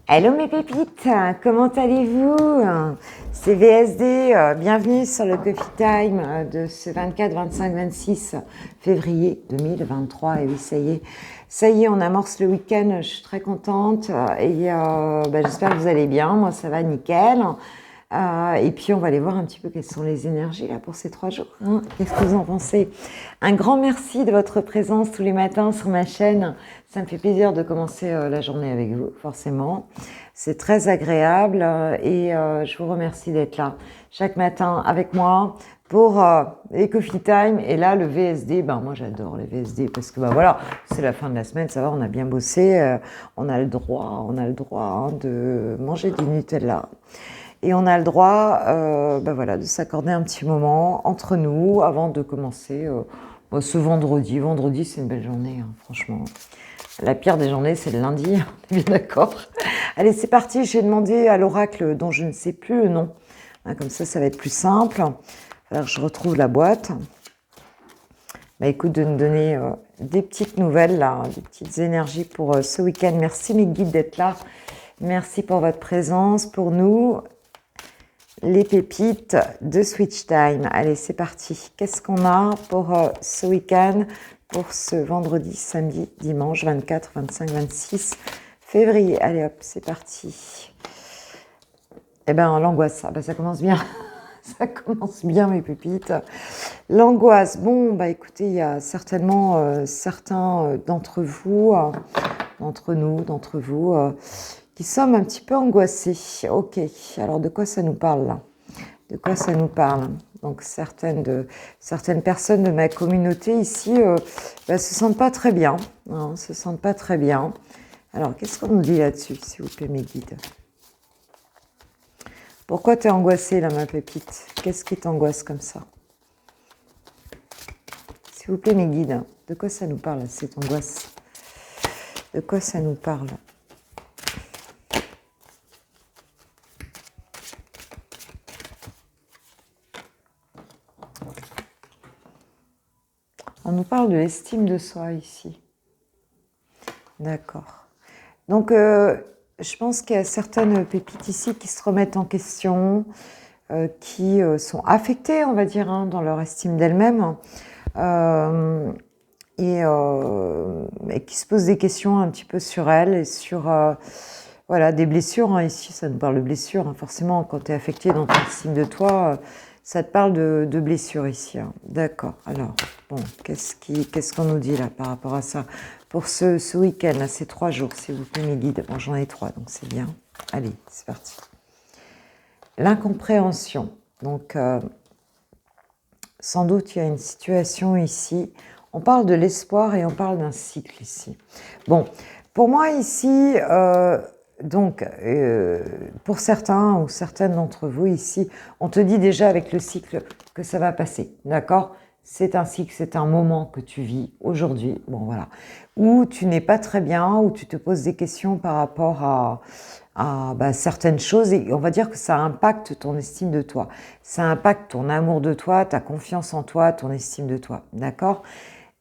Hello mes pépites, comment allez-vous? C'est VSD, bienvenue sur le Coffee Time de ce 24, 25, 26 février 2023. Et oui, ça y est, on amorce le week-end, je suis très contente et j'espère que vous allez bien, moi ça va nickel. Et puis on va aller voir un petit peu quelles sont les énergies là pour ces 3 jours. Hein. Qu'est-ce que vous en pensez? Un grand merci de votre présence tous les matins sur ma chaîne. Ça me fait plaisir de commencer la journée avec vous, forcément. C'est très agréable et je vous remercie d'être là chaque matin avec moi pour les Coffee Time. Et là, le VSD, moi j'adore les VSD parce que voilà, c'est la fin de la semaine, ça va, on a bien bossé, on a le droit de manger du Nutella. Et on a le droit de s'accorder un petit moment entre nous avant de commencer ce vendredi. Vendredi, c'est une belle journée, hein, franchement. La pire des journées, c'est le lundi, on est bien d'accord. Allez, c'est parti, j'ai demandé à l'oracle dont je ne sais plus le nom. Hein, comme ça va être plus simple. Alors, je retrouve la boîte. Écoute, de nous donner des petites nouvelles, là, des petites énergies pour ce week-end. Merci mes guides d'être là. Merci pour votre présence, pour nous. Les pépites de Switch Time. Allez, c'est parti. Qu'est-ce qu'on a pour ce week-end, pour ce vendredi, samedi, dimanche 24, 25, 26 février. Allez hop, c'est parti. L'angoisse, ça commence bien. Ça commence bien, mes pépites. L'angoisse, écoutez, il y a certainement certains d'entre vous, d'entre vous, qui sommes un petit peu angoissés. Ok, alors de quoi ça nous parle là? De quoi ça nous parle? Donc certaines personnes de ma communauté ici se sentent pas très bien. Hein, se sentent pas très bien. Alors qu'est-ce qu'on nous dit là-dessus, s'il vous plaît, mes guides? Pourquoi tu es angoissée là, ma pépite? Qu'est-ce qui t'angoisse comme ça? S'il vous plaît, mes guides, de quoi ça nous parle, cette angoisse? De quoi ça nous parle? On nous parle de l'estime de soi ici. D'accord. Donc, je pense qu'il y a certaines pépites ici qui se remettent en question, qui sont affectées, on va dire, dans leur estime d'elles-mêmes, et qui se posent des questions un petit peu sur elles et sur des blessures. Ici, ça nous parle de blessures. Forcément, quand tu es affecté dans ton estime de toi, ça te parle de blessures ici. D'accord. Alors, qu'est-ce qu'on nous dit là par rapport à ça? Pour ce week-end, là, ces 3 jours, s'il vous plaît, mes guides. Bon, j'en ai 3, donc c'est bien. Allez, c'est parti. L'incompréhension. Donc, sans doute, il y a une situation ici. On parle de l'espoir et on parle d'un cycle ici. Bon, pour moi, ici, pour certains ou certaines d'entre vous ici, on te dit déjà avec le cycle que ça va passer, d'accord? C'est un cycle, c'est un moment que tu vis aujourd'hui, où tu n'es pas très bien, où tu te poses des questions par rapport à certaines choses, et on va dire que ça impacte ton estime de toi, ça impacte ton amour de toi, ta confiance en toi, ton estime de toi, d'accord?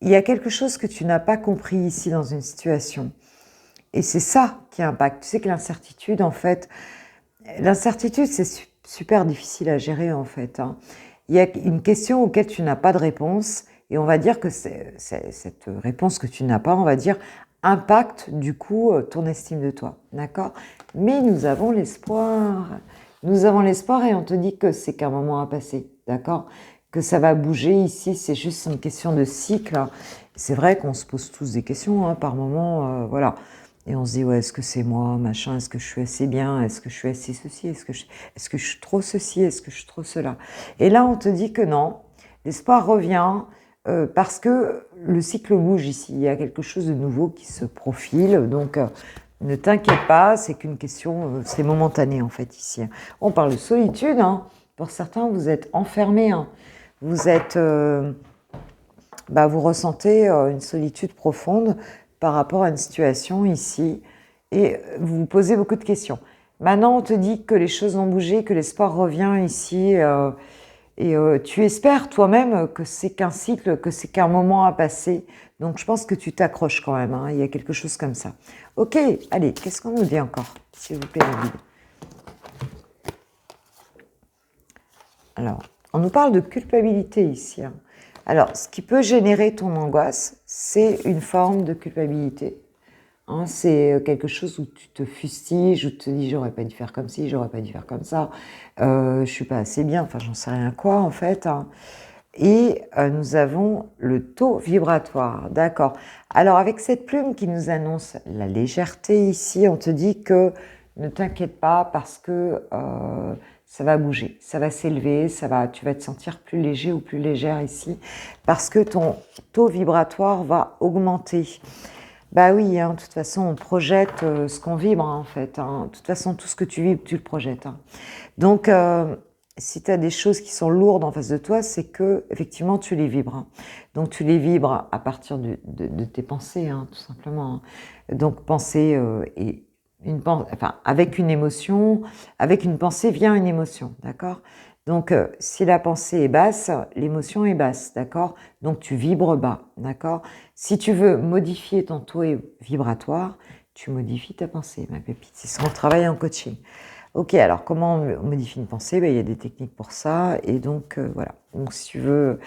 Il y a quelque chose que tu n'as pas compris ici dans une situation. Et c'est ça qui impacte. Tu sais que l'incertitude, en fait, c'est super difficile à gérer, en fait. Il y a une question auquel tu n'as pas de réponse, et on va dire que cette réponse que tu n'as pas, on va dire, impacte du coup ton estime de toi, d'accord? Mais nous avons l'espoir. Nous avons l'espoir et on te dit que c'est qu'un moment à passer, d'accord? Que ça va bouger ici, c'est juste une question de cycle. C'est vrai qu'on se pose tous des questions par moment, voilà. Et on se dit, ouais, est-ce que c'est moi, machin, est-ce que je suis assez bien, est-ce que je suis assez ceci, est-ce que je suis trop ceci, est-ce que je suis trop cela? Et là, on te dit que non, l'espoir revient parce que le cycle bouge ici, il y a quelque chose de nouveau qui se profile, donc ne t'inquiète pas, c'est qu'une question, c'est momentané en fait ici. On parle de solitude, pour certains, vous êtes enfermés, vous êtes, vous ressentez une solitude profonde par rapport à une situation ici, et vous vous posez beaucoup de questions. Maintenant, on te dit que les choses ont bougé, que l'espoir revient ici, Et tu espères toi-même que c'est qu'un cycle, que c'est qu'un moment à passer. Donc je pense que tu t'accroches quand même, hein. Il y a quelque chose comme ça. Ok, allez, qu'est-ce qu'on nous dit encore, s'il vous plaît, le guide? Alors, on nous parle de culpabilité ici, hein. Alors, ce qui peut générer ton angoisse, c'est une forme de culpabilité, hein. C'est quelque chose où tu te fustiges, où tu te dis j'aurais pas dû faire comme ci, j'aurais pas dû faire comme ça, je suis pas assez bien, enfin j'en sais rien quoi en fait, hein. Et nous avons le taux vibratoire, d'accord. Alors avec cette plume qui nous annonce la légèreté ici, on te dit que ne t'inquiète pas parce que ça va bouger, ça va s'élever, tu vas te sentir plus léger ou plus légère ici parce que ton taux vibratoire va augmenter. Bah oui, hein, de toute façon on projette ce qu'on vibre, hein, en fait, hein. De toute façon tout ce que tu vibres, tu le projettes, hein. Donc si tu as des choses qui sont lourdes en face de toi, c'est que effectivement tu les vibres, hein. Donc tu les vibres à partir de tes pensées, hein, tout simplement, hein. Donc penser et enfin avec une émotion, avec une pensée vient une émotion, d'accord. Donc si la pensée est basse, l'émotion est basse, d'accord. Donc tu vibres bas, d'accord. Si tu veux modifier ton taux vibratoire, tu modifies ta pensée, ma pépite. C'est ce qu'on travaille en coaching. Ok, alors comment on modifie une pensée? Ben, il y a des techniques pour ça, et donc voilà. Donc si tu veux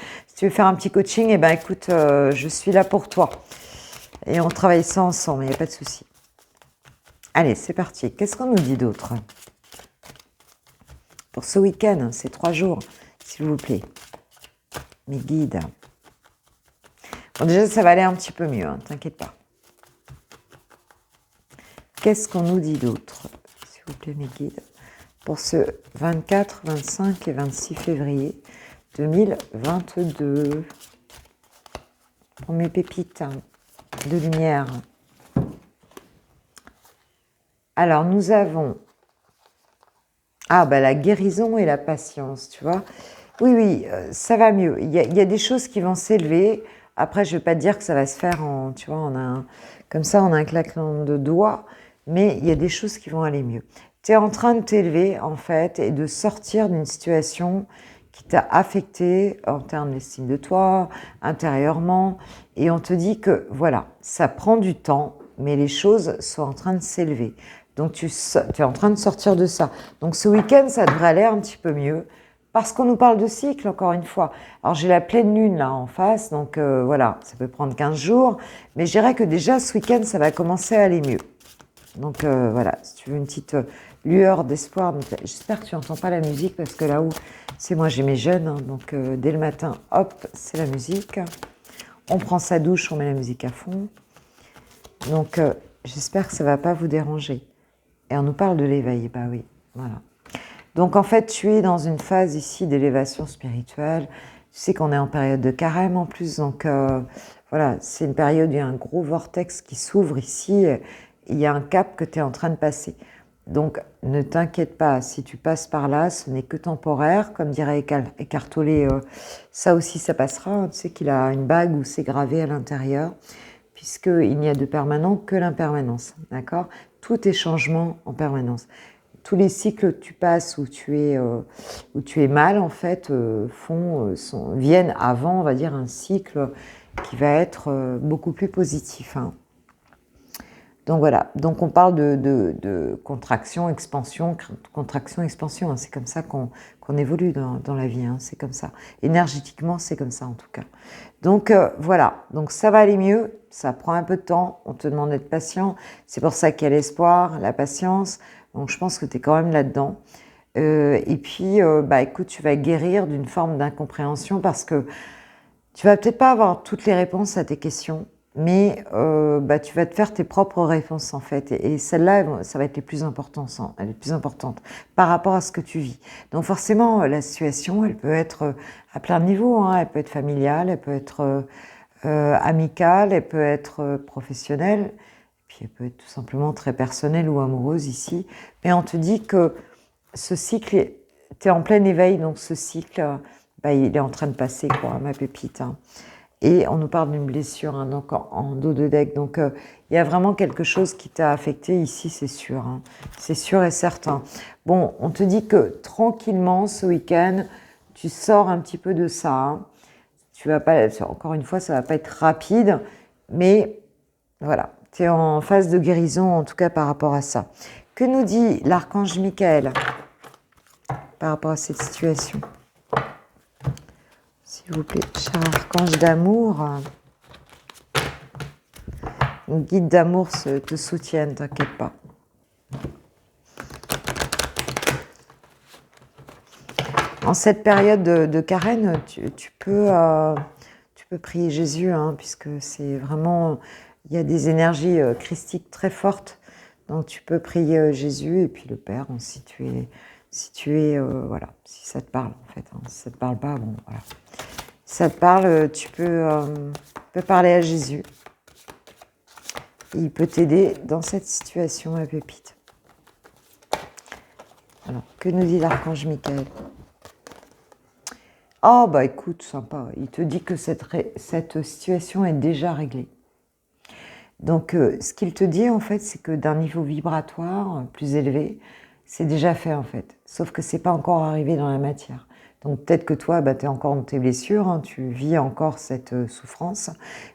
faire un petit coaching, eh ben écoute, je suis là pour toi. Et on travaille ça ensemble, il n'y a pas de souci. Allez, c'est parti. Qu'est-ce qu'on nous dit d'autre? Pour ce week-end, ces 3 jours, s'il vous plaît. Mes guides. Bon, déjà, ça va aller un petit peu mieux, hein, t'inquiète pas. Qu'est-ce qu'on nous dit d'autre? S'il vous plaît, mes guides. Pour ce 24, 25 et 26 février 2022. Pour mes pépites de lumière. Alors, nous avons... Ah, bah la guérison et la patience, tu vois. Oui, ça va mieux. Il y a des choses qui vont s'élever. Après, je ne vais pas te dire que ça va se faire tu vois, comme ça, on a un claquement de doigts. Mais il y a des choses qui vont aller mieux. Tu es en train de t'élever, en fait, et de sortir d'une situation qui t'a affecté en termes d'estime de toi, intérieurement. Et on te dit que, voilà, ça prend du temps, mais les choses sont en train de s'élever. Donc, tu es en train de sortir de ça. Donc, ce week-end, ça devrait aller un petit peu mieux. Parce qu'on nous parle de cycle, encore une fois. Alors, j'ai la pleine lune, là, en face. Donc, voilà, ça peut prendre 15 jours. Mais je dirais que déjà, ce week-end, ça va commencer à aller mieux. Donc, voilà, si tu veux une petite lueur d'espoir. J'espère que tu n'entends pas la musique, parce que là-haut, c'est moi, j'ai mes jeunes. Hein, donc, dès le matin, hop, c'est la musique. On prend sa douche, on met la musique à fond. Donc, j'espère que ça ne va pas vous déranger. Et on nous parle de l'éveil, bah oui, voilà. Donc en fait, tu es dans une phase ici d'élévation spirituelle. Tu sais qu'on est en période de carême en plus, donc voilà, c'est une période où il y a un gros vortex qui s'ouvre ici. Il y a un cap que tu es en train de passer. Donc ne t'inquiète pas, si tu passes par là, ce n'est que temporaire, comme dirait Eckhart Tolle, ça aussi ça passera. Tu sais qu'il a une bague où c'est gravé à l'intérieur, puisqu'il n'y a de permanent que l'impermanence, d'accord? Tout est changement en permanence. Tous les cycles que tu passes où tu es mal, en fait, viennent avant, on va dire, un cycle qui va être beaucoup plus positif, hein. Donc voilà, donc on parle de contraction, expansion, hein. C'est comme ça qu'on évolue dans la vie, hein. C'est comme ça. Énergétiquement, c'est comme ça en tout cas. Donc voilà, donc ça va aller mieux, ça prend un peu de temps, on te demande d'être patient. C'est pour ça qu'il y a l'espoir, la patience. Donc je pense que tu es quand même là-dedans. Et puis, bah écoute, tu vas guérir d'une forme d'incompréhension parce que tu vas peut-être pas avoir toutes les réponses à tes questions, mais bah, tu vas te faire tes propres réponses en fait. Et celles-là, ça va être les plus importantes par rapport à ce que tu vis. Donc forcément, la situation, elle peut être à plein de niveaux, hein. Elle peut être familiale, elle peut être amicale, elle peut être professionnelle, puis elle peut être tout simplement très personnelle ou amoureuse ici. Mais on te dit que ce cycle, tu es en plein éveil, donc ce cycle, bah, il est en train de passer, quoi, ma pépite, hein. Et on nous parle d'une blessure, hein, donc en dos de deck. Donc, il y a vraiment quelque chose qui t'a affecté ici, c'est sûr, hein. C'est sûr et certain. Bon, on te dit que tranquillement, ce week-end, tu sors un petit peu de ça. Hein. Tu vas pas, encore une fois, ça va pas être rapide, mais voilà, tu es en phase de guérison, en tout cas par rapport à ça. Que nous dit l'archange Michael par rapport à cette situation? S'il vous plaît, cher archange d'amour, mon guide d'amour te soutienne, t'inquiète pas. En cette période de carême, tu peux prier Jésus, hein, puisque c'est vraiment, il y a des énergies christiques très fortes. Donc tu peux prier Jésus et puis le Père, hein, si tu es, voilà, si ça te parle en fait. Hein, si ça te parle pas, bon, voilà. Si ça te parle, tu peux parler à Jésus. Il peut t'aider dans cette situation, ma pépite. Alors, que nous dit l'archange Michael? Oh, bah écoute, sympa. Il te dit que cette situation est déjà réglée. Donc, ce qu'il te dit, en fait, c'est que d'un niveau vibratoire plus élevé, c'est déjà fait, en fait. Sauf que c'est pas encore arrivé dans la matière. Donc, peut-être que toi, bah, tu es encore dans tes blessures, hein, tu vis encore cette souffrance.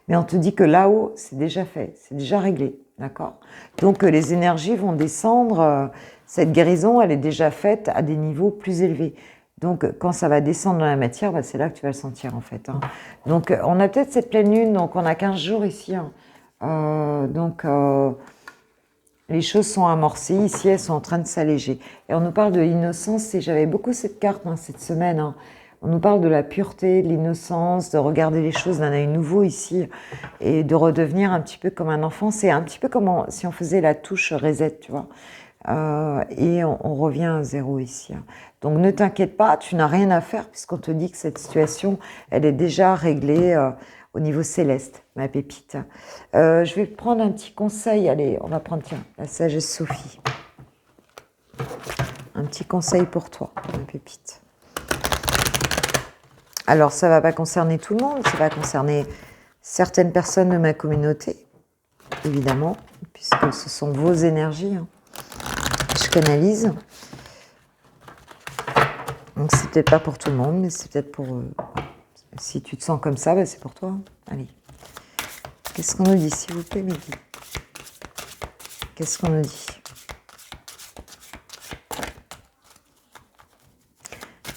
Mais on te dit que là-haut, c'est déjà fait, c'est déjà réglé. D'accord? Donc, les énergies vont descendre. Cette guérison, elle est déjà faite à des niveaux plus élevés. Donc, quand ça va descendre dans la matière, bah, c'est là que tu vas le sentir, en fait. Hein. Donc, on a peut-être cette pleine lune, donc on a 15 jours ici. Hein. Les choses sont amorcées, ici, elles sont en train de s'alléger. Et on nous parle de l'innocence, et j'avais beaucoup cette carte hein, cette semaine. Hein. On nous parle de la pureté, de l'innocence, de regarder les choses d'un œil nouveau ici, et de redevenir un petit peu comme un enfant. C'est un petit peu comme si on faisait la touche reset, tu vois. Et on revient à zéro ici. Hein. Donc ne t'inquiète pas, tu n'as rien à faire puisqu'on te dit que cette situation, elle est déjà réglée au niveau céleste, ma pépite. Je vais prendre un petit conseil. Allez, on va prendre, tiens, la sagesse Sophie. Un petit conseil pour toi, ma pépite. Alors, ça ne va pas concerner tout le monde, ça va concerner certaines personnes de ma communauté, évidemment, puisque ce sont vos énergies. Hein. Je canalise. Donc c'est peut-être pas pour tout le monde, mais c'est peut-être pour... si tu te sens comme ça, bah, c'est pour toi. Allez. Qu'est-ce qu'on nous dit, s'il vous plaît, Mehdi? Qu'est-ce qu'on nous dit?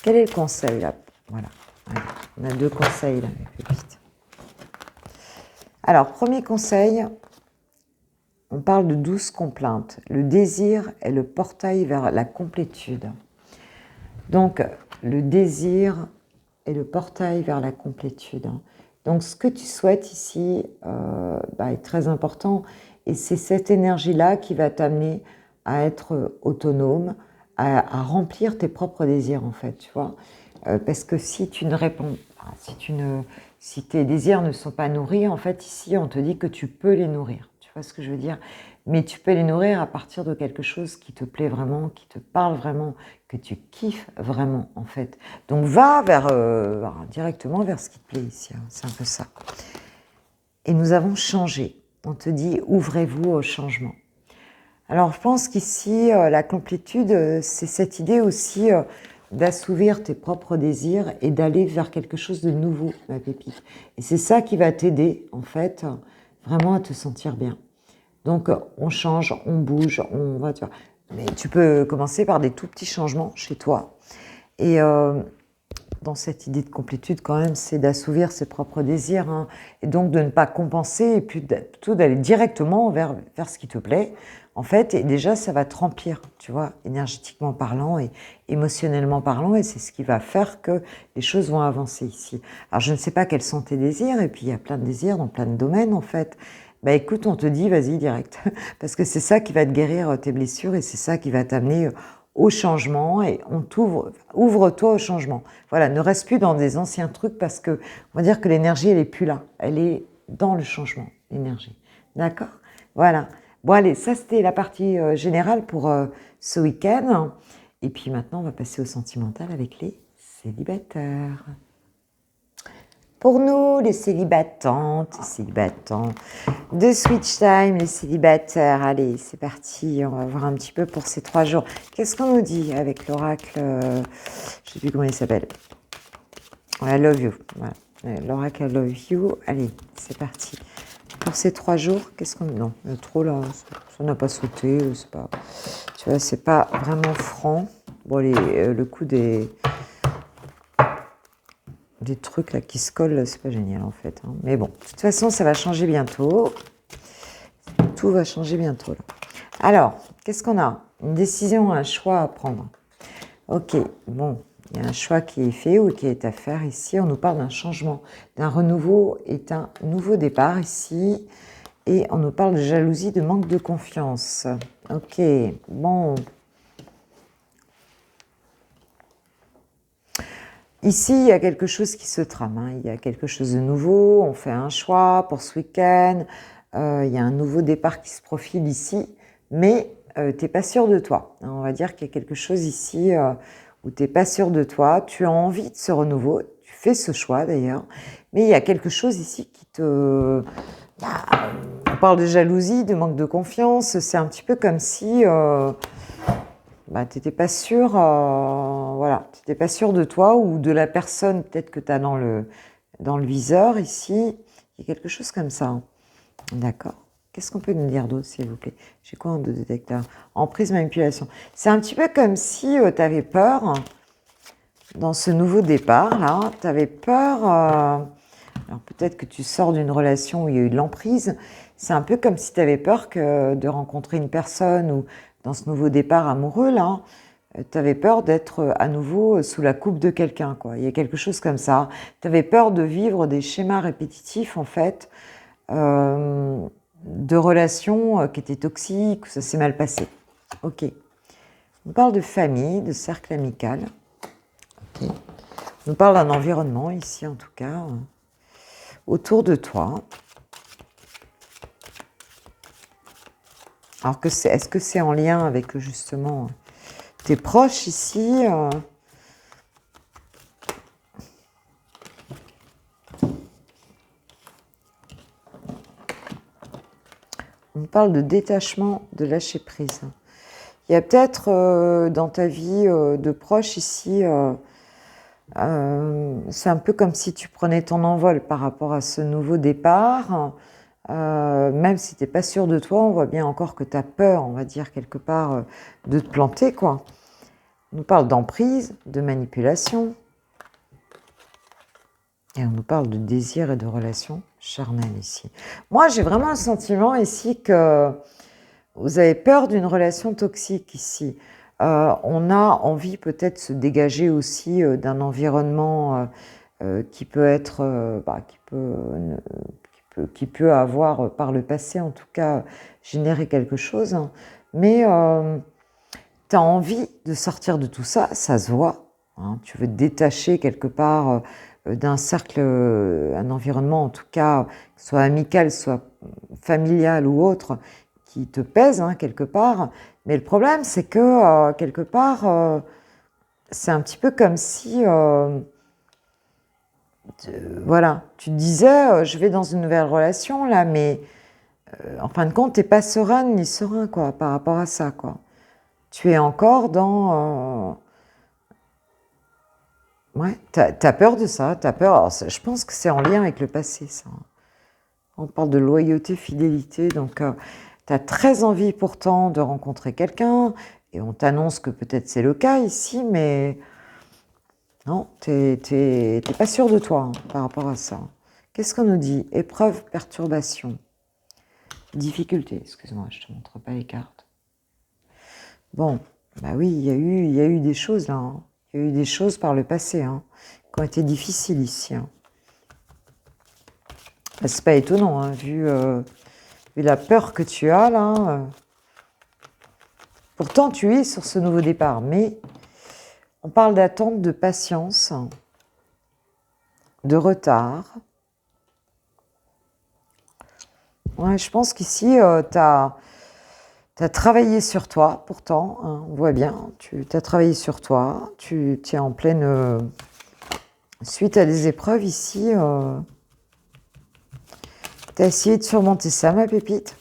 Quel est le conseil, là? Voilà. Allez. On a 2 conseils, là, mes pépites. Alors, premier conseil... On parle de 12 complaintes. Le désir est le portail vers la complétude. Donc, le désir est le portail vers la complétude. Donc, ce que tu souhaites ici est très important. Et c'est cette énergie-là qui va t'amener à être autonome, à remplir tes propres désirs, en fait, tu vois. Parce que si tu ne réponds pas, si tes désirs ne sont pas nourris, en fait, ici, on te dit que tu peux les nourrir. Tu vois ce que je veux dire? Mais tu peux les nourrir à partir de quelque chose qui te plaît vraiment, qui te parle vraiment, que tu kiffes vraiment, en fait. Donc, va directement vers ce qui te plaît ici. Hein. C'est un peu ça. Et nous avons changé. On te dit, ouvrez-vous au changement. Alors, je pense qu'ici, la complétude, c'est cette idée aussi d'assouvir tes propres désirs et d'aller vers quelque chose de nouveau, ma pépite. Et c'est ça qui va t'aider, en fait, vraiment à te sentir bien. Donc, on change, on bouge, on va, tu vois. Mais tu peux commencer par des tout petits changements chez toi. Et dans cette idée de complétude, quand même, c'est d'assouvir ses propres désirs. Hein, et donc, de ne pas compenser et puis plutôt d'aller directement vers ce qui te plaît. En fait, et déjà, ça va te remplir, tu vois, énergétiquement parlant et émotionnellement parlant. Et c'est ce qui va faire que les choses vont avancer ici. Alors, je ne sais pas quels sont tes désirs. Et puis, il y a plein de désirs dans plein de domaines, en fait. Bah écoute, on te dit, vas-y, direct. Parce que c'est ça qui va te guérir tes blessures et c'est ça qui va t'amener au changement et ouvre-toi au changement. Voilà, ne reste plus dans des anciens trucs parce que, on va dire que l'énergie, elle est plus là. Elle est dans le changement, l'énergie. D'accord? Voilà. Bon, allez, ça, c'était la partie générale pour ce week-end. Et puis maintenant, on va passer au sentimental avec les célibataires. Pour nous, les célibatantes, les célibatants de Switch Time, les célibataires, allez, c'est parti, on va voir un petit peu pour ces 3 jours. Qu'est-ce qu'on nous dit avec l'oracle, je ne sais plus comment il s'appelle, I love you. Voilà. L'oracle I love you. Allez, c'est parti. Pour ces 3 jours, qu'est-ce qu'on... Non, le trop là, ça n'a pas sauté. C'est pas... Tu vois, c'est pas vraiment franc. Bon, le coup des trucs là qui se collent, c'est pas génial en fait. Hein. Mais bon, de toute façon, ça va changer bientôt. Tout va changer bientôt. Là. Alors, qu'est-ce qu'on a? Une décision, un choix à prendre. Ok, bon, il y a un choix qui est fait ou qui est à faire ici. On nous parle d'un changement, d'un renouveau et un nouveau départ ici. Et on nous parle de jalousie, de manque de confiance. Ok, bon. Ici, il y a quelque chose qui se trame. Hein. Il y a quelque chose de nouveau. On fait un choix pour ce week-end. Il y a un nouveau départ qui se profile ici. Mais tu n'es pas sûr de toi. On va dire qu'il y a quelque chose ici où tu n'es pas sûr de toi. Tu as envie de ce renouveau. Tu fais ce choix d'ailleurs. Mais il y a quelque chose ici qui te... on parle de jalousie, de manque de confiance. C'est un petit peu comme si tu n'étais pas sûr, voilà, tu n'étais pas sûr de toi ou de la personne peut-être que tu as dans le viseur ici. Il y a quelque chose comme ça. Hein. D'accord. Qu'est-ce qu'on peut nous dire d'autre, s'il vous plaît? J'ai quoi en deux détecteurs? Emprise, manipulation. C'est un petit peu comme si tu avais peur dans ce nouveau départ, là. Tu avais peur... alors peut-être que tu sors d'une relation où il y a eu de l'emprise. C'est un peu comme si tu avais peur de rencontrer une personne ou dans ce nouveau départ amoureux, là, tu avais peur d'être à nouveau sous la coupe de quelqu'un, quoi. Il y a quelque chose comme ça. Tu avais peur de vivre des schémas répétitifs, en fait, de relations qui étaient toxiques, où ça s'est mal passé. Ok. On parle de famille, de cercle amical. Ok. On parle d'un environnement, ici, en tout cas, autour de toi. Alors, est-ce que c'est en lien avec, justement, tes proches, ici On parle de détachement, de lâcher prise. Il y a peut-être dans ta vie de proche ici, c'est un peu comme si tu prenais ton envol par rapport à ce nouveau départ. Même si tu n'es pas sûr de toi, on voit bien encore que tu as peur, on va dire, quelque part, de te planter, quoi. On nous parle d'emprise, de manipulation. Et on nous parle de désir et de relations charnelles ici. Moi, j'ai vraiment un sentiment ici que vous avez peur d'une relation toxique ici. On a envie peut-être de se dégager aussi d'un environnement qui peut être, qui peut avoir par le passé en tout cas généré quelque chose. Hein. Mais tu as envie de sortir de tout ça, ça se voit. Hein. Tu veux te détacher quelque part d'un cercle, un environnement en tout cas, soit amical, soit familial ou autre, qui te pèse hein, quelque part. Mais le problème, c'est que quelque part, c'est un petit peu comme si, voilà, tu te disais, je vais dans une nouvelle relation là, mais en fin de compte, tu n'es pas sereine ni serein quoi, par rapport à ça. Quoi. Tu es encore dans... ouais, tu as peur de ça, tu as peur. Alors, je pense que c'est en lien avec le passé, ça. On parle de loyauté, fidélité, donc tu as très envie pourtant de rencontrer quelqu'un, et on t'annonce que peut-être c'est le cas ici, mais non, t'es pas sûr de toi hein, par rapport à ça. Qu'est-ce qu'on nous dit? Épreuve, perturbation, difficulté. Excuse-moi, je te montre pas les cartes. Bon, bah oui, il y a eu des choses là. Hein. Il y a eu des choses par le passé hein, qui ont été difficiles ici. Hein. Bah, c'est pas étonnant, hein, vu la peur que tu as là. Pourtant, tu es sur ce nouveau départ, mais on parle d'attente, de patience, de retard. Ouais, je pense qu'ici, tu as travaillé sur toi, pourtant, hein, on voit bien, tu as travaillé sur toi, tu es en pleine... suite à des épreuves ici, tu as essayé de surmonter ça, ma pépite.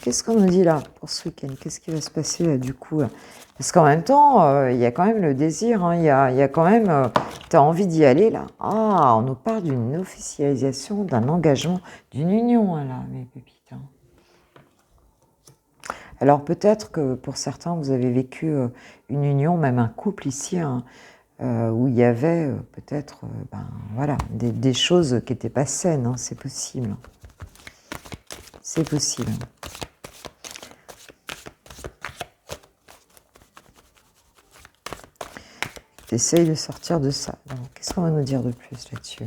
Qu'est-ce qu'on nous dit là pour ce week-end? Qu'est-ce qui va se passer là, du coup là? Parce qu'en même temps, il y a quand même le désir, hein, il y a quand même, tu as envie d'y aller là. Ah, on nous parle d'une officialisation, d'un engagement, d'une union là, mes pépites. Hein. Alors peut-être que pour certains, vous avez vécu une union, même un couple ici, hein, où il y avait peut-être voilà, des choses qui n'étaient pas saines, hein, c'est possible. C'est possible. Essaye de sortir de ça. Qu'est-ce qu'on va nous dire de plus là-dessus?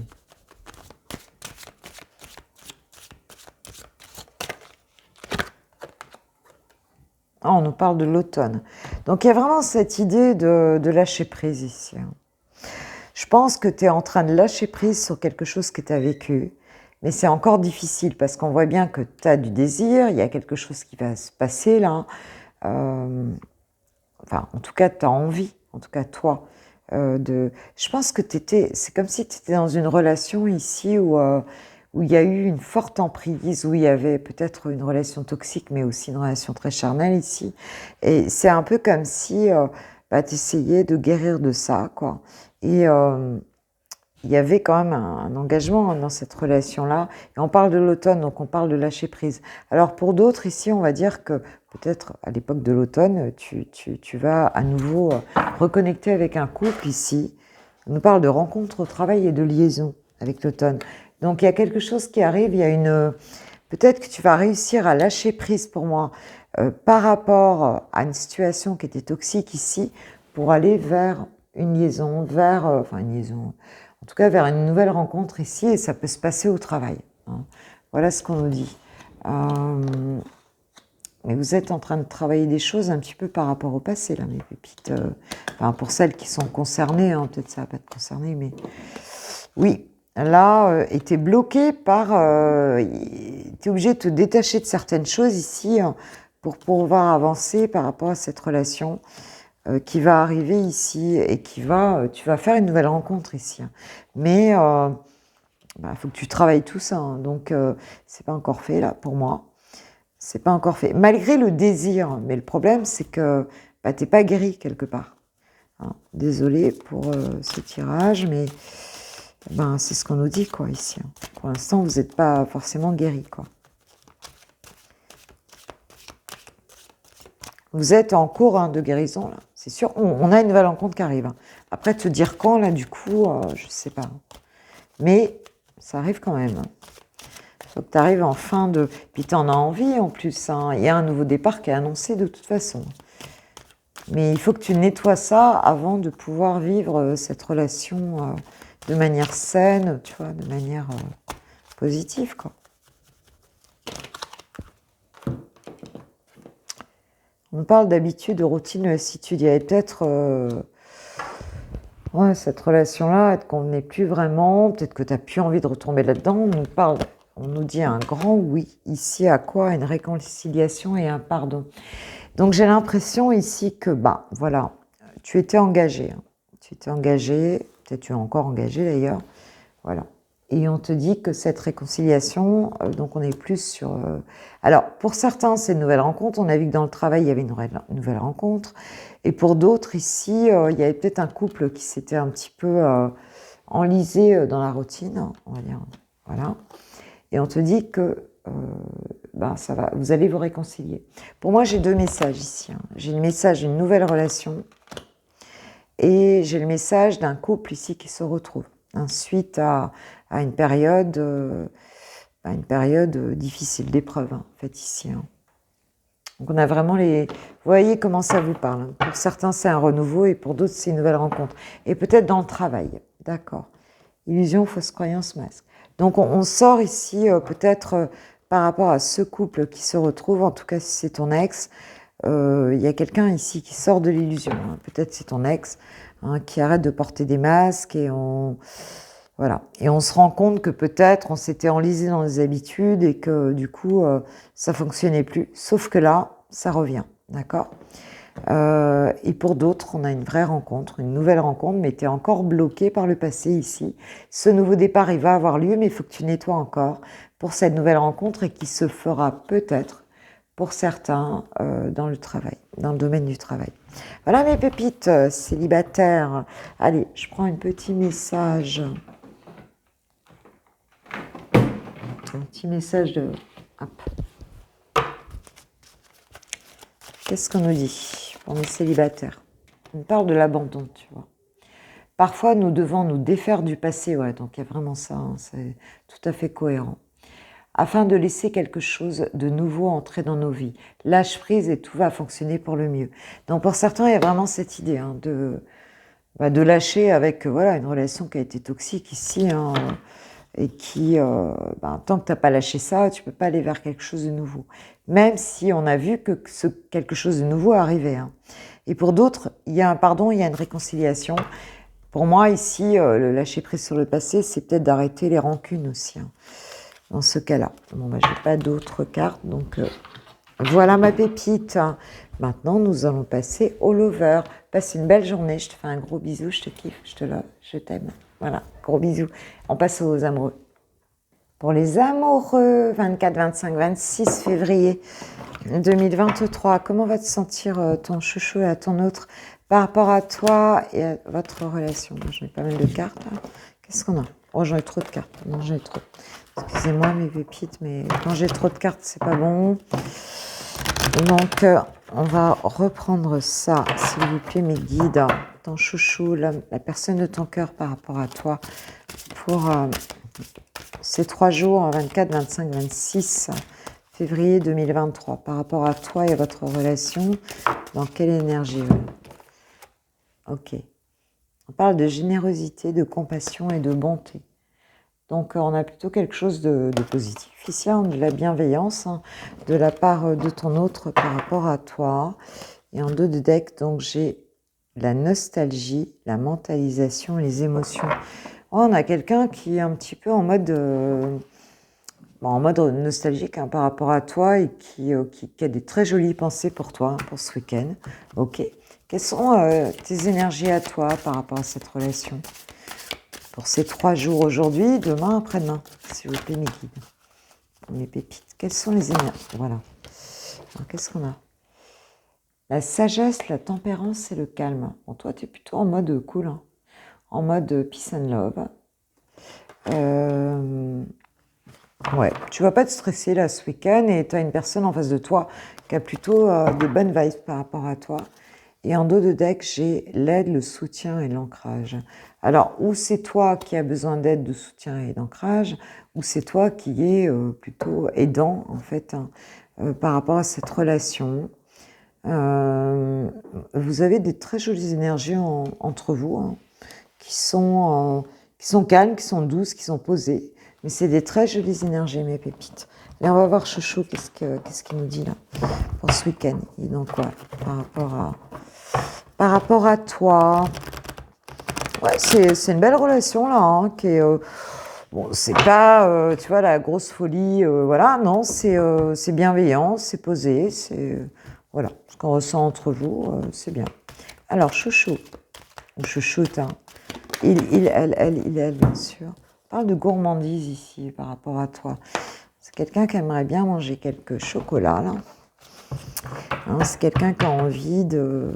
Ah, on nous parle de l'automne. Donc il y a vraiment cette idée de lâcher prise ici. Hein. Je pense que tu es en train de lâcher prise sur quelque chose que tu as vécu. Mais c'est encore difficile parce qu'on voit bien que tu as du désir, il y a quelque chose qui va se passer là. Enfin, en tout cas, tu as envie, en tout cas toi. Je pense que c'est comme si tu étais dans une relation ici où il y a eu une forte emprise, où il y avait peut-être une relation toxique, mais aussi une relation très charnelle ici. Et c'est un peu comme si tu essayais de guérir de ça, quoi. Et il y avait quand même un engagement dans cette relation-là. Et on parle de l'automne, donc on parle de lâcher prise. Alors pour d'autres, ici, on va dire que peut-être à l'époque de l'automne, tu vas à nouveau reconnecter avec un couple ici. On nous parle de rencontre au travail et de liaison avec l'automne. Donc il y a quelque chose qui arrive, il y a peut-être que tu vas réussir à lâcher prise pour moi par rapport à une situation qui était toxique ici pour aller vers une liaison, une liaison, en tout cas vers une nouvelle rencontre ici, et ça peut se passer au travail. Hein. Voilà ce qu'on nous dit. Mais vous êtes en train de travailler des choses un petit peu par rapport au passé, là, mes pépites. Pour celles qui sont concernées, hein, peut-être ça va pas te concerner, mais oui. Là, et tu es bloqué par... tu es obligé de te détacher de certaines choses ici hein, pour pouvoir avancer par rapport à cette relation qui va arriver ici et tu vas faire une nouvelle rencontre ici. Hein. Mais faut que tu travailles tout ça. Hein. Donc, c'est pas encore fait là pour moi. C'est pas encore fait. Malgré le désir. Mais le problème, c'est que t'es pas guéri quelque part. Hein. Désolée pour ce tirage, mais c'est ce qu'on nous dit quoi ici. Hein. Pour l'instant, vous n'êtes pas forcément guéri quoi. Vous êtes en cours hein, de guérison là, c'est sûr. On a une nouvelle rencontre qui arrive. Hein. Après, te dire quand là, du coup, je sais pas. Mais ça arrive quand même. Faut que tu arrives en fin de. Puis tu en as envie en plus. Hein. Il y a un nouveau départ qui est annoncé de toute façon. Mais il faut que tu nettoies ça avant de pouvoir vivre cette relation de manière saine, tu vois, de manière positive, quoi. On parle d'habitude, de routine, de lassitude. Il y avait peut-être cette relation-là, elle ne te convenait plus vraiment. Peut-être que tu n'as plus envie de retomber là-dedans. On nous dit un grand oui. Ici, à quoi? Une réconciliation et un pardon. Donc, j'ai l'impression ici que, voilà, tu étais engagé. Hein. Tu étais engagé, peut-être tu es encore engagé d'ailleurs. Voilà. Et on te dit que cette réconciliation, donc on est plus sur... Alors, pour certains, c'est une nouvelle rencontre. On a vu que dans le travail, il y avait une nouvelle rencontre. Et pour d'autres, ici, il y avait peut-être un couple qui s'était un petit peu enlisé dans la routine, on va dire. Voilà. Et on te dit que ça va, vous allez vous réconcilier. Pour moi, j'ai deux messages ici. Hein. J'ai le message d'une nouvelle relation et j'ai le message d'un couple ici qui se retrouve. Hein, suite à une période difficile d'épreuve, hein, en fait, ici. Hein. Donc, on a vraiment les... Vous voyez comment ça vous parle. Hein. Pour certains, c'est un renouveau et pour d'autres, c'est une nouvelle rencontre. Et peut-être dans le travail. D'accord. Illusion, fausse croyance, masque. Donc, on sort ici peut-être par rapport à ce couple qui se retrouve, en tout cas, si c'est ton ex, il y a quelqu'un ici qui sort de l'illusion. Hein. Peut-être c'est ton ex hein, qui arrête de porter des masques et voilà. Et on se rend compte que peut-être on s'était enlisé dans les habitudes et que du coup, ça fonctionnait plus. Sauf que là, ça revient. D'accord ? Et pour d'autres, on a une vraie rencontre, une nouvelle rencontre, mais tu es encore bloqué par le passé ici. Ce nouveau départ, il va avoir lieu, mais il faut que tu nettoies encore pour cette nouvelle rencontre et qui se fera peut-être pour certains dans le travail, dans le domaine du travail. Voilà mes pépites célibataires. Allez, je prends un petit message. Un petit message de... Hop. Qu'est-ce qu'on nous dit pour les célibataires? On parle de l'abandon, tu vois. Parfois, nous devons nous défaire du passé, ouais, donc il y a vraiment ça, hein, c'est tout à fait cohérent. Afin de laisser quelque chose de nouveau entrer dans nos vies. Lâche prise et tout va fonctionner pour le mieux. Donc pour certains, il y a vraiment cette idée hein, de lâcher avec voilà, une relation qui a été toxique ici, hein, et qui, tant que tu n'as pas lâché ça, tu ne peux pas aller vers quelque chose de nouveau. Même si on a vu que ce quelque chose de nouveau arrivait. Hein. Et pour d'autres, il y a un pardon, il y a une réconciliation. Pour moi, ici, le lâcher prise sur le passé, c'est peut-être d'arrêter les rancunes aussi, hein, dans ce cas-là. Bon, je n'ai pas d'autres cartes, donc voilà ma pépite. Maintenant, nous allons passer au lover. Passe une belle journée, je te fais un gros bisou, je te kiffe, je te love, je t'aime. Voilà, gros bisous. On passe aux amoureux. Pour les amoureux, 24, 25, 26 février 2023, comment va te sentir ton chouchou et à ton autre par rapport à toi et à votre relation? J'en ai pas mal de cartes. Qu'est-ce qu'on a? Oh, j'en ai trop de cartes. Non, j'en ai trop. Excusez-moi mes pépites, mais quand j'ai trop de cartes, c'est pas bon. Donc, on va reprendre ça, s'il vous plaît, mes guides. Ton chouchou, la personne de ton cœur par rapport à toi pour ces 3 jours, 24, 25, 26 février 2023, par rapport à toi et à votre relation, dans quelle énergie? Ok. On parle de générosité, de compassion et de bonté. Donc, on a plutôt quelque chose de positif. Ici, on a de la bienveillance hein, de la part de ton autre par rapport à toi. Et en 2 de deck, donc j'ai la nostalgie, la mentalisation, les émotions. Oh, on a quelqu'un qui est un petit peu en mode nostalgique hein, par rapport à toi et qui a des très jolies pensées pour toi, hein, pour ce week-end. Ok. Quelles sont tes énergies à toi par rapport à cette relation? Pour ces 3 jours aujourd'hui, demain, après-demain, s'il vous plaît, mes guides, mes pépites. Quelles sont les énergies? Voilà. Alors, qu'est-ce qu'on a? La sagesse, la tempérance et le calme. Bon, toi, tu es plutôt en mode cool, hein, en mode peace and love. Ouais, tu vas pas te stresser là ce week-end et tu as une personne en face de toi qui a plutôt des bonnes vibes par rapport à toi. Et en 2 de deck, j'ai l'aide, le soutien et l'ancrage. Alors, ou c'est toi qui as besoin d'aide, de soutien et d'ancrage, ou c'est toi qui es plutôt aidant, en fait, hein, par rapport à cette relation. Vous avez des très jolies énergies entre vous, hein, qui sont calmes, qui sont douces, qui sont posées. Mais c'est des très jolies énergies, mes pépites. Là, on va voir Chouchou, qu'est-ce qu'il nous dit là pour ce week-end. Il dit donc quoi par rapport à toi? Ouais, c'est une belle relation là, hein, qui est bon, c'est pas tu vois la grosse folie, voilà, non, c'est bienveillant, c'est posé, c'est voilà, ce qu'on ressent entre vous, c'est bien. Alors Chouchou, ou chouchoute, hein, elle, bien sûr. On parle de gourmandise ici par rapport à toi. C'est quelqu'un qui aimerait bien manger quelques chocolats là. Hein, c'est quelqu'un qui a envie de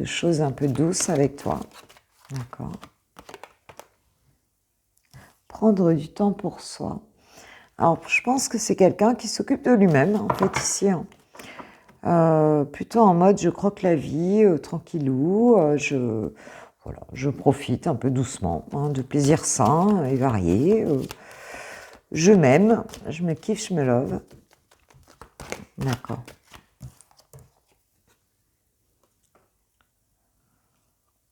choses un peu douces avec toi. D'accord. Prendre du temps pour soi. Alors, je pense que c'est quelqu'un qui s'occupe de lui-même, en fait, ici. Hein. Plutôt en mode, je croque la vie, tranquillou, je profite un peu doucement, hein, de plaisirs sains et variés. Je m'aime, je me kiffe, je me love. D'accord.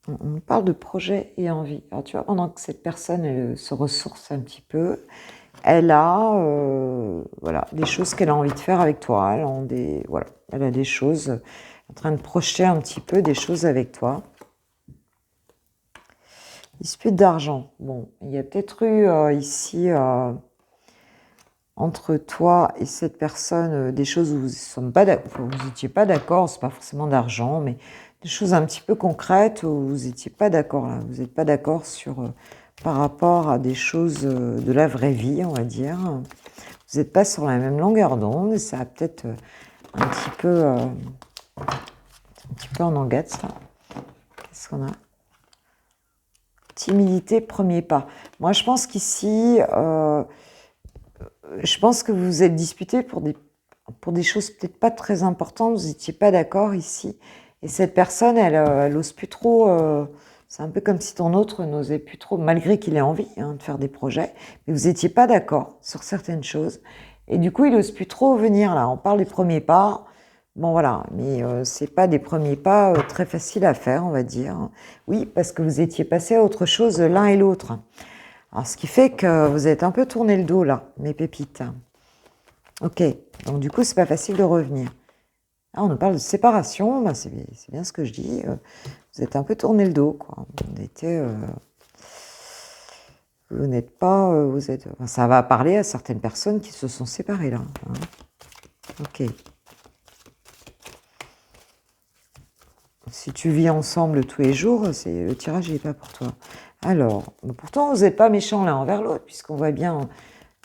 On parle de projet et envie. Alors, tu vois, pendant que cette personne elle, se ressource un petit peu, elle a voilà, des choses qu'elle a envie de faire avec toi. Elle a des choses, en train de projeter un petit peu des choses avec toi. Dispute d'argent. Bon, il y a peut-être eu ici, entre toi et cette personne, des choses où vous n'étiez pas d'accord, c'est pas forcément d'argent, mais des choses un petit peu concrètes où vous n'étiez pas d'accord. Là. Vous n'êtes pas d'accord par rapport à des choses de la vraie vie, on va dire. Vous vous n'êtes pas sur la même longueur d'onde, et ça a peut-être un petit peu en enguette, ça. Qu'est-ce qu'on a? Timidité, premier pas. Moi, je pense qu'ici, je pense que vous vous êtes disputé pour des choses peut-être pas très importantes, vous n'étiez pas d'accord ici. Et cette personne, elle ose plus trop. C'est un peu comme si ton autre n'osait plus trop, malgré qu'il ait envie de faire des projets, mais vous n'étiez pas d'accord sur certaines choses. Et du coup, il n'ose plus trop venir là. On parle des premiers pas. Bon voilà, mais c'est pas des premiers pas très faciles à faire, on va dire. Oui, parce que vous étiez passé à autre chose l'un et l'autre. Alors, ce qui fait que vous êtes un peu tourné le dos là, mes pépites. Ok, donc du coup, c'est pas facile de revenir. Ah, on nous parle de séparation, ben, c'est bien ce que je dis. Vous êtes un peu tourné le dos, quoi. Vous n'êtes pas, enfin, ça va parler à certaines personnes qui se sont séparées là. Hein. Ok. Si tu vis ensemble tous les jours, le tirage n'est pas pour toi. Alors, pourtant, vous n'êtes pas méchants l'un envers l'autre, puisqu'on voit bien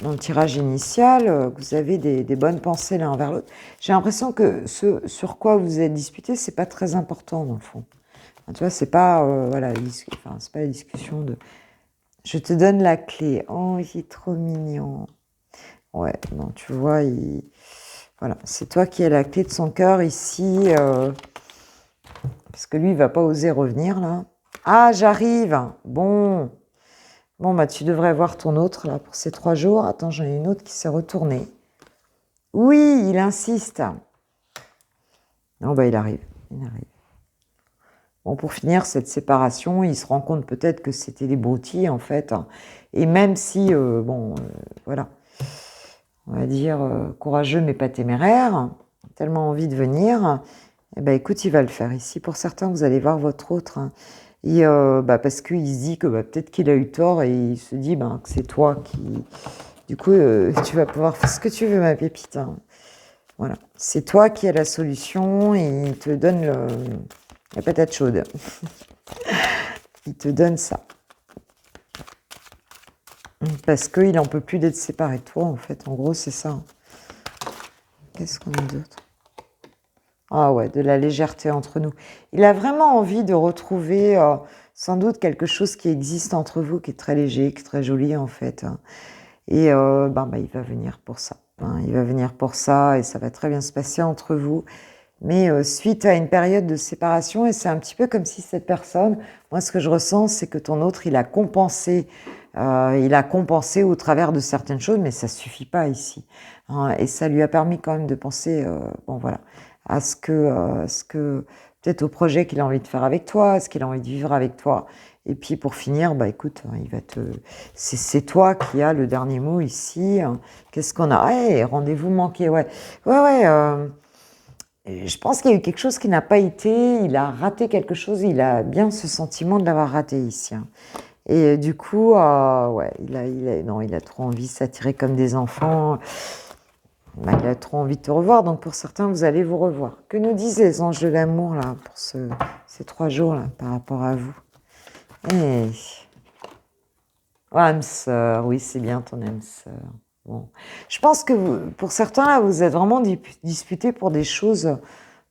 dans le tirage initial que vous avez des bonnes pensées l'un envers l'autre. J'ai l'impression que ce sur quoi vous êtes disputé, c'est pas très important dans le fond. Enfin, tu vois, c'est pas voilà, c'est pas la discussion de. Je te donne la clé. Oh, il est trop mignon. Ouais, non, tu vois, voilà, c'est toi qui as la clé de son cœur ici. Parce que lui, il va pas oser revenir, là. Ah, j'arrive. Bon. Bon, bah, tu devrais voir ton autre, là, pour ces 3 jours. Attends, j'en ai une autre qui s'est retournée. Oui, il insiste. Non, bah, il arrive. Il arrive. Bon, pour finir cette séparation, il se rend compte peut-être que c'était des broutilles, en fait. Et même si, voilà. On va dire courageux, mais pas téméraire. Tellement envie de venir. Eh ben, écoute, il va le faire. Ici, pour certains, vous allez voir votre autre. Hein. Et, parce qu'il se dit que peut-être qu'il a eu tort et il se dit que c'est toi qui... Du coup, tu vas pouvoir faire ce que tu veux, ma pépite. Hein. Voilà. C'est toi qui as la solution et il te donne la patate chaude. Il te donne ça. Parce qu'il n'en peut plus d'être séparé de toi, en fait. En gros, c'est ça. Qu'est-ce qu'on a d'autre? Ah ouais, de la légèreté entre nous. Il a vraiment envie de retrouver sans doute quelque chose qui existe entre vous, qui est très léger, qui est très joli en fait. Et il va venir pour ça. Hein. Il va venir pour ça et ça va très bien se passer entre vous. Mais suite à une période de séparation, et c'est un petit peu comme si cette personne, moi ce que je ressens, c'est que ton autre, il a compensé au travers de certaines choses, mais ça suffit pas ici. Hein. Et ça lui a permis quand même de penser, à ce que peut-être au projet qu'il a envie de faire avec toi, à ce qu'il a envie de vivre avec toi. Et puis pour finir, écoute, c'est toi qui as le dernier mot ici. Qu'est-ce qu'on a? Ouais, rendez-vous manqué, ouais. Je pense qu'il y a eu quelque chose qui n'a pas été, il a raté quelque chose, il a bien ce sentiment de l'avoir raté ici. Hein. Et du coup, il a trop envie de s'attirer comme des enfants. Il a trop envie de te revoir, donc pour certains, vous allez vous revoir. Que nous disent les anges de l'amour, là, pour ces 3 jours, là, par rapport à vous? Âme sœur, oui, c'est bien ton âme sœur. Bon. Je pense que pour certains, là, vous êtes vraiment disputés pour des choses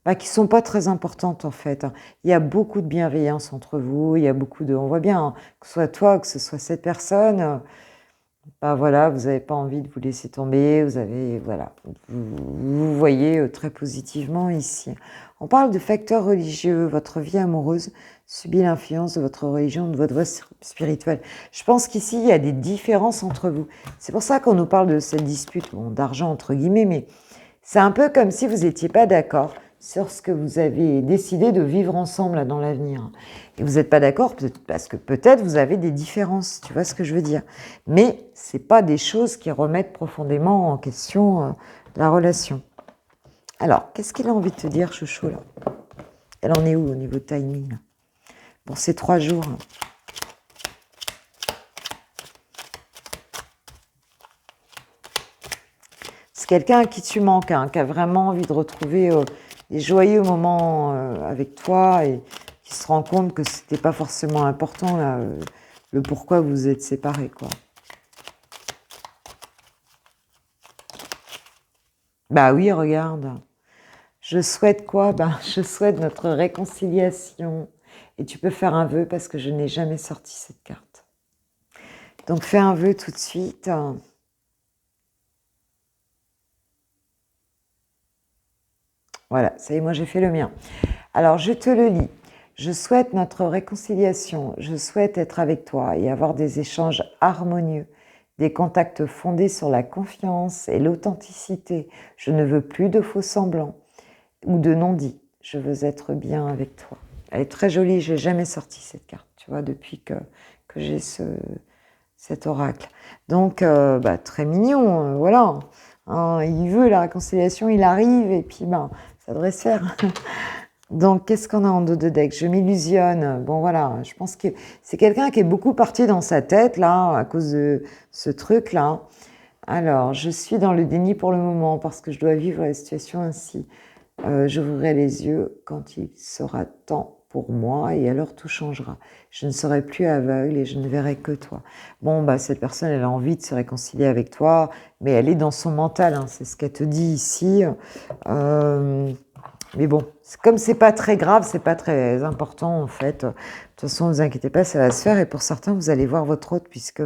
qui ne sont pas très importantes, en fait. Il y a beaucoup de bienveillance entre vous, il y a beaucoup de... On voit bien, que ce soit toi, que ce soit cette personne... voilà, vous n'avez pas envie de vous laisser tomber, vous voyez très positivement ici. On parle de facteurs religieux, votre vie amoureuse subit l'influence de votre religion, de votre voie spirituelle. Je pense qu'ici, il y a des différences entre vous. C'est pour ça qu'on nous parle de cette dispute, d'argent entre guillemets, mais c'est un peu comme si vous n'étiez pas d'accord sur ce que vous avez décidé de vivre ensemble là, dans l'avenir. Et vous n'êtes pas d'accord parce que peut-être vous avez des différences, tu vois ce que je veux dire. Mais ce n'est pas des choses qui remettent profondément en question la relation. Alors, qu'est-ce qu'il a envie de te dire, chouchou, là? Elle en est où au niveau timing là, pour ces 3 jours là. C'est quelqu'un à qui tu manques, hein, qui a vraiment envie de retrouver des joyeux moments avec toi et qui se rend compte que c'était pas forcément important là, le pourquoi vous êtes séparés, quoi. Bah oui, regarde. Je souhaite quoi? Ben, je souhaite notre réconciliation. Et tu peux faire un vœu parce que je n'ai jamais sorti cette carte. Donc fais un vœu tout de suite. Voilà, ça y est, moi j'ai fait le mien. Alors je te le lis. Je souhaite notre réconciliation. Je souhaite être avec toi et avoir des échanges harmonieux, des contacts fondés sur la confiance et l'authenticité. Je ne veux plus de faux semblants ou de non-dits. Je veux être bien avec toi. Elle est très jolie, j'ai jamais sorti cette carte, tu vois, depuis que j'ai cet oracle. Donc, bah, très mignon, voilà. Hein, il veut la réconciliation, il arrive, et puis, ben, ça devrait se faire. Donc, qu'est-ce qu'on a en dos de deck? Je m'illusionne. Bon, voilà, je pense que c'est quelqu'un qui est beaucoup parti dans sa tête, là, à cause de ce truc-là. Alors, je suis dans le déni pour le moment, parce que je dois vivre la situation ainsi. J'ouvrirai les yeux quand il sera temps pour moi et alors tout changera. Je ne serai plus aveugle et je ne verrai que toi. Bon, bah, cette personne, elle a envie de se réconcilier avec toi, mais elle est dans son mental, hein, c'est ce qu'elle te dit ici. Mais bon, comme c'est pas très grave, c'est pas très important en fait. De toute façon, ne vous inquiétez pas, ça va se faire. Et pour certains, vous allez voir votre hôte puisque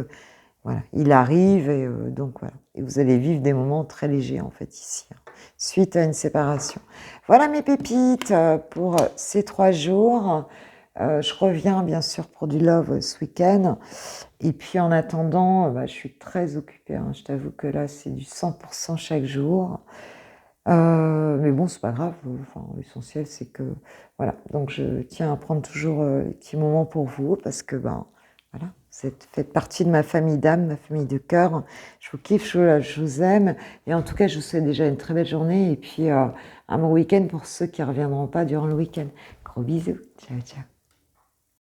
voilà, il arrive et donc voilà. Et vous allez vivre des moments très légers en fait ici, hein, suite à une séparation. Voilà mes pépites pour ces 3 jours. Je reviens bien sûr pour du love ce week-end. Et puis en attendant, bah, je suis très occupée, hein. Je t'avoue que là, c'est du 100% chaque jour. Mais bon, c'est pas grave. Enfin, l'essentiel, c'est que voilà. Donc, je tiens à prendre toujours les petits moments pour vous parce que ben voilà, vous faites partie de ma famille d'âme, ma famille de cœur. Je vous kiffe, je vous aime. Et en tout cas, je vous souhaite déjà une très belle journée et puis un bon week-end pour ceux qui ne reviendront pas durant le week-end. Gros bisous. Ciao, ciao.